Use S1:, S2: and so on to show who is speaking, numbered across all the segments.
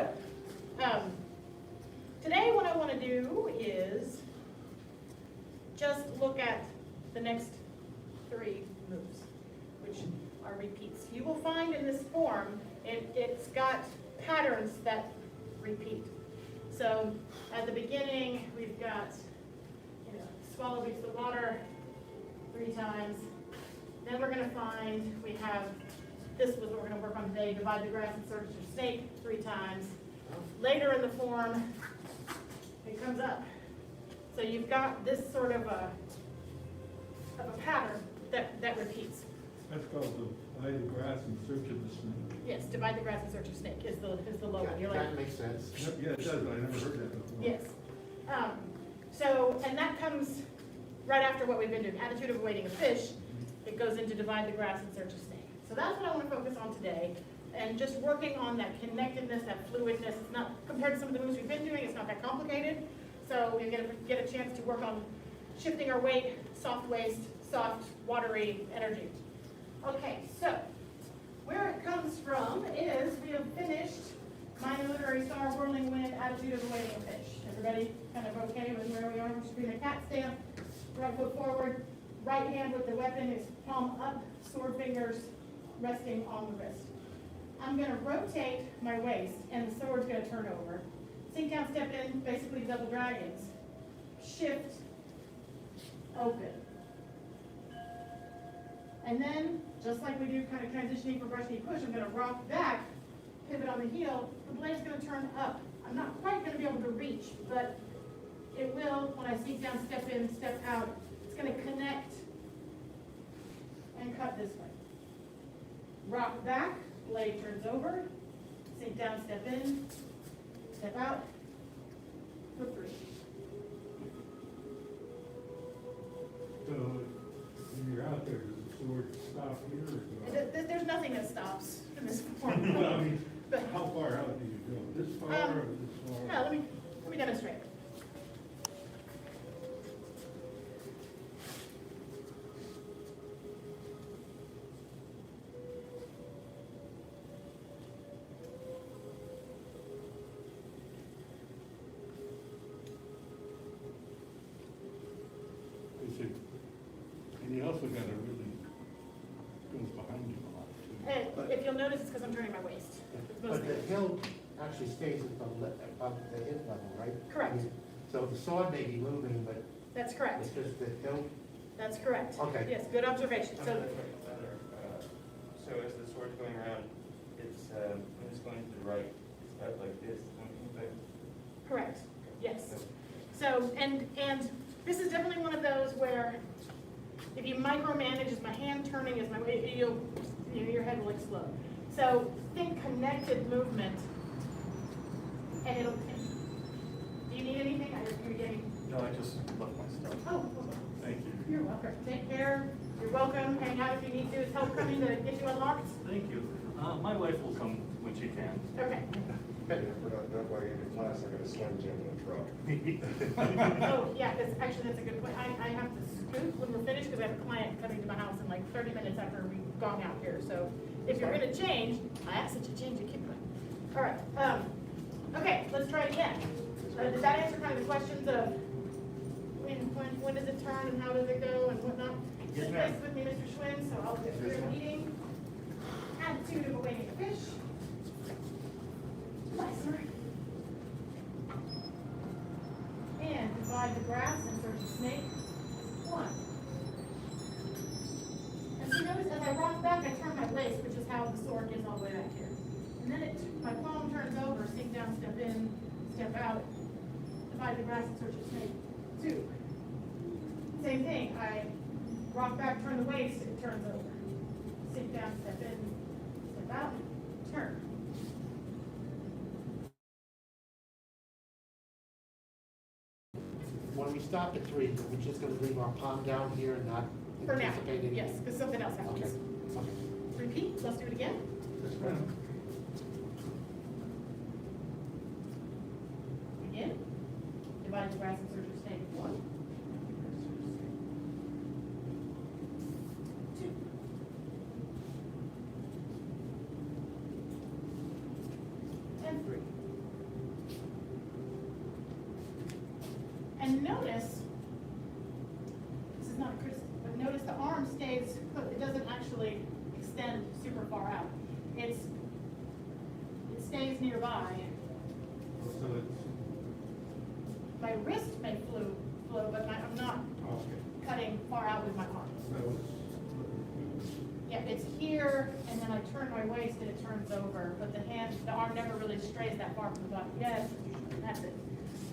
S1: So, today what I want to do is just look at the next 3 moves, which are repeats. You will find in this form, it's got patterns that repeat. So, at the beginning, we've got, swallow beats the water 3 times. Then we're going to find we have, this was what we're going to work on today, divide the grass and search your snake 3 times. Later in the form, it comes up. So you've got this sort of a pattern that repeats.
S2: That's called divide the grass in search of the snake.
S1: Yes, divide the grass and search of snake is the low one. You're
S3: That makes sense.
S2: Yeah, it does, but I never heard that before.
S1: Yes. And that comes right after what we've been doing, attitude of awaiting a fish. It goes into divide the grass and search a snake. So that's what I want to focus on today, and just working on that connectedness, that fluidness. It's not, compared to some of the moves we've been doing, it's not that complicated. So you're going to get a chance to work on shifting our weight, soft waist, soft, watery energy. Okay, so where it comes from is we have finished minor literary star, whirling wind, attitude of awaiting a fish. Everybody kind of okay with where we are? We're just doing a cat stance, right foot forward, right hand with the weapon is palm up, sword fingers resting on the wrist. I'm going to rotate my waist and the sword's going to turn over. Sink down, step in, basically double dragons. Shift, open. And then, just like we do kind of transitioning from brush knee push, I'm going to rock back, pivot on the heel. The blade's going to turn up. I'm not quite going to be able to reach, but it will when I sink down, step in, step out. It's going to connect and cut this way. Rock back, blade turns over, sink down, step in, step out, for 3.
S2: So, when you're out there, does the sword stop here or
S1: There's nothing that stops in this form.
S2: Well, I mean,
S1: But,
S2: how far out do you go? This far or this far?
S1: no, let me demonstrate.
S2: And you also got to really goes behind you a lot too.
S1: And if you'll notice, it's because I'm turning my waist. It's
S3: But
S1: mostly-
S3: the hill actually stays at above the hip level, right?
S1: Correct.
S3: So the sword may be moving, but
S1: That's correct.
S3: it's just the hill.
S1: That's correct.
S3: Okay.
S1: Yes, good observation.
S4: I'm
S1: So,
S4: gonna make it better. So as the sword's going around, when it's going to the right, it's out like this,
S1: correct. Yes. So, and this is definitely one of those where if you micromanage, is my hand turning, is my weight, your head will explode. So think connected movement, and it'll. Do you need anything? You're getting.
S5: No, I just left my stuff.
S1: Oh, okay.
S5: Thank you.
S1: You're welcome. Take care. You're welcome. Hang out if you need to. Is help coming to get you unlocked?
S5: Thank you. My wife will come when she can.
S1: Okay.
S6: We're not going into class, I got a Slim Jim in the truck.
S1: Oh, yeah, because actually that's a good point. I have to scoot when we're finished because I have a client coming to my house in like 30 minutes after we've gone out here. So if you're going to change, I ask that you change it. Keep going. All right. Okay, let's try it again. Does that answer kind of the questions of when does it turn and how does it go and whatnot?
S4: Yes,
S1: Sit
S4: ma'am.
S1: with me, Mr. Schwinn, so I'll get through eating. Attitude of awaiting a fish. Nicer. And divide the grass and search a snake. 1. And so notice as I rock back, I turn my waist, which is how the sword gets all the way back here. And then my palm turns over, sink down, step in, step out. Divide the grass and search a snake. 2. Same thing, I rock back, turn the waist, it turns over. Sink down, step in, step out, turn.
S3: When we stop at 3, we're just going to leave our palm down here and not
S1: For now,
S3: anticipate anything.
S1: yes, because something else
S3: Okay.
S1: happens.
S3: Okay.
S1: Repeat, let's do it again. Again. Divide the grass and search a snake. 1. 2. And 3. notice, this is not a criticism, but notice the arm stays put, it doesn't actually extend super far out. It stays nearby.
S2: So it's,
S1: My wrist may flow, but I'm not
S2: okay,
S1: cutting far out with my arm.
S2: so it's,
S1: Yeah, it's here, and then I turn my waist and it turns over, but the arm never really strays that far from the body. Yes, that's it.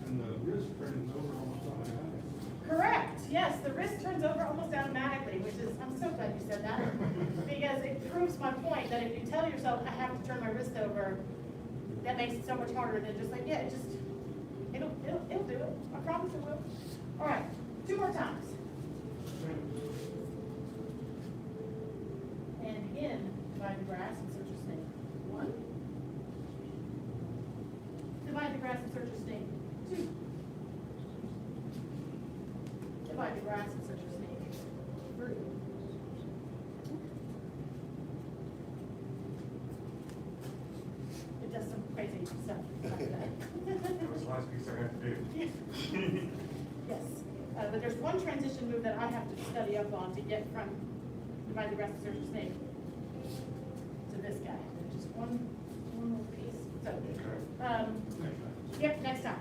S2: and the wrist turns over almost automatically.
S1: Correct, yes, the wrist turns over almost automatically, which is, I'm so glad you said that. Because it proves my point that if you tell yourself, I have to turn my wrist over, that makes it so much harder than just like, yeah, it'll do it. I promise it will. All right, 2 more times. And again, divide the grass and search your snake. 1. Divide the grass and search your snake. 2. Divide the grass and search your snake. 3. It does some crazy stuff like that.
S6: That was the last piece I had to do.
S1: Yes, but there's one transition move that I have to study up on to get from divide the grass and search your snake to this guy. Just one little piece. So, yep, next time.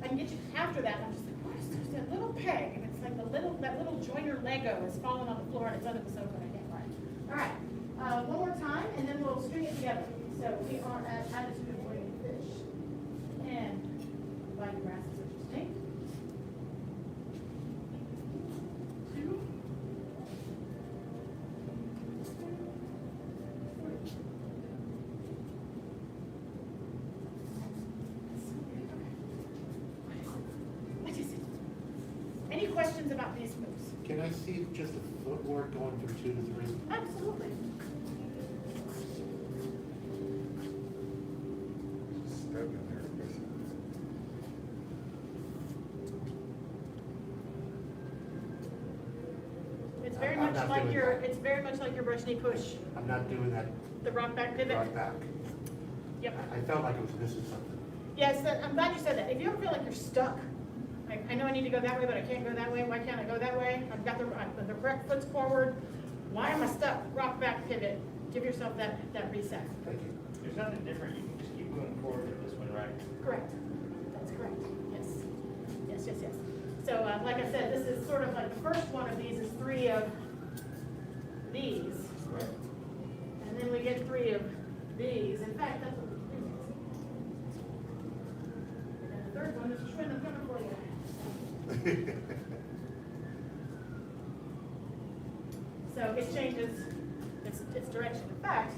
S1: I can get you after that. I'm just like, what is there's that little peg, and it's like that little joiner Lego is falling on the floor and it's under the sofa and I can't find it. All right, one more time and then we'll string it together. So we are at attitude of waiting fish. And divide the grass and search your snake. 2. 3. Any questions about these moves?
S3: Can I see just the footwork going from 2 to 3?
S1: Absolutely.
S6: Step in there, I guess.
S1: It's very
S3: I'm
S1: much
S3: not
S1: like
S3: doing
S1: your,
S3: that.
S1: it's very much like your brush knee push,
S3: I'm not doing that
S1: the rock back pivot.
S3: right back.
S1: Yep.
S3: I felt like it was missing something.
S1: Yes, I'm glad you said that. If you ever feel like you're stuck, like, I know I need to go that way, but I can't go that way, why can't I go that way? I've got the correct foot's forward, why am I stuck? Rock back pivot, give yourself that reset.
S3: Thank you.
S4: There's nothing different, you can just keep moving forward with this one, right?
S1: Correct, that's correct, yes. Yes, yes, yes. So, like I said, this is sort of like, the first one of these is 3 of these. And then we get 3 of these. In fact, that's what we're doing. And the third one is Schwinn, I'm coming for you. So it changes its direction. In fact,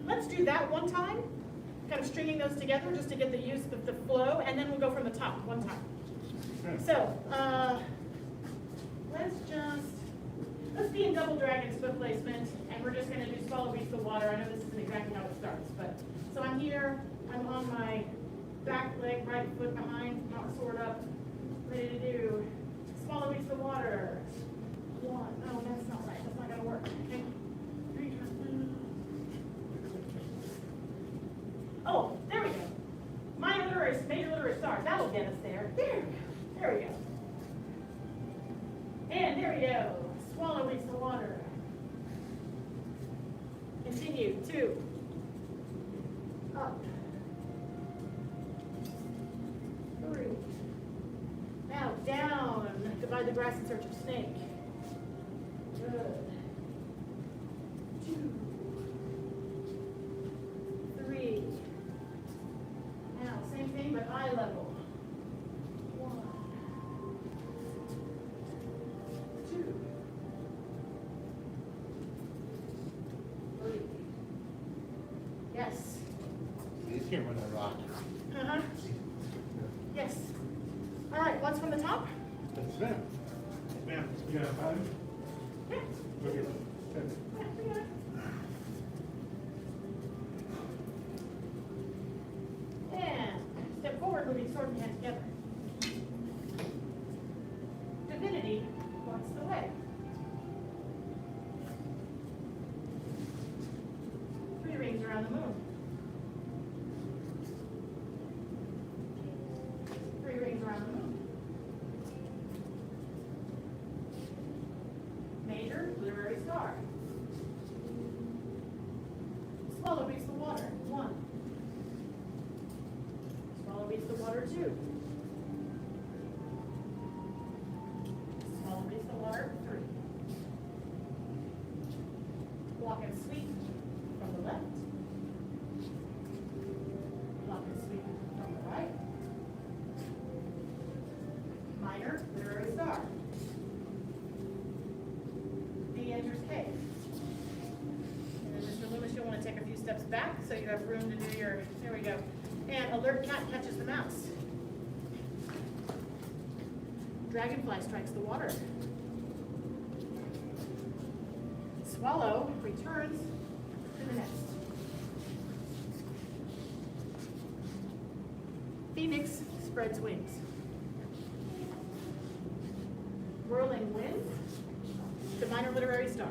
S1: let's do that one time, kind of stringing those together just to get the use of the flow, and then we'll go from the top one time. So, let's be in double dragon foot placement, and we're just gonna do swallow beats the water. I know this isn't exactly how it starts, but, so I'm here, I'm on my back leg, right foot behind, not sword up, ready to do swallow beats the water. 1, oh, that's not right, that's not gonna work. Okay. 3, oh, there we go. Major literary stars, that'll get us there. There we go. And there we go. Swallow beats the water. Continue. 2. Up. 3. Now down. Divide the grass and search of snake. Good. 2. 3. Now same thing but eye level. 1. 2. 3. Yes.
S3: Easier when I rock.
S1: Uh-huh. Yes. All right, once from the top?
S2: That's it.
S6: Ma'am, you got a button?
S1: Yeah.
S6: Look at it.
S1: Yeah, we got it. And step forward, moving sword and hand together. Divinity, what's the way? 3 rings around the moon. water 2. Small piece of water 3. Block and sweep from the left. Block and sweep from the right. Minor literary star. B enters K. And then Mr. Loomis, you'll want to take a few steps back so you have room to do your, there we go. And alert cat catches the mouse. Dragonfly strikes the water. Swallow returns to the nest. Phoenix spreads wings. Whirling wind, the minor literary star.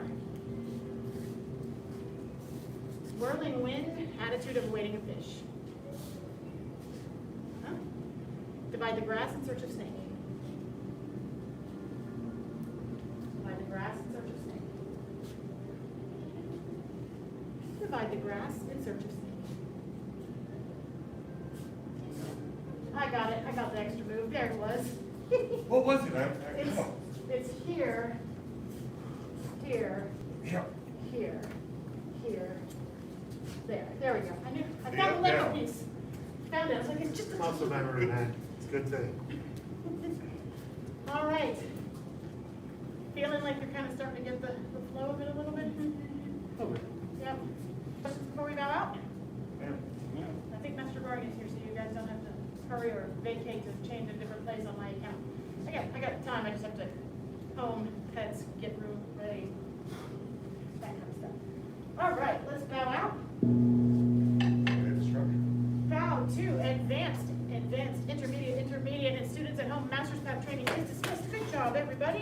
S1: Whirling wind, attitude of awaiting a fish. Huh? Divide the grass in search of snake. Divide the grass in search of snake. Divide the grass in search of snake. I got it. I got the extra move. There it was.
S6: What was it?
S1: It's here, here,
S6: Yeah.
S1: here, here, there we go. I found the
S6: Yeah.
S1: Lego piece. Found it. I was like, it's just a.
S3: Muscle memory, man. It's a good thing.
S1: All right. Feeling like you're kind of starting to get the flow of it a little bit?
S2: Okay.
S1: Yep. Questions before we bow out?
S2: Yeah.
S1: I think Master Gohring is here, so you guys don't have to hurry or vacate to change a different place on my account. I got time, I just have to home, pets, get room ready, that kind of stuff. All right, let's bow out.
S6: Head Instructor.
S1: Bow to advanced, intermediate, and students at home. Master's Path training is dismissed. Good job, everybody.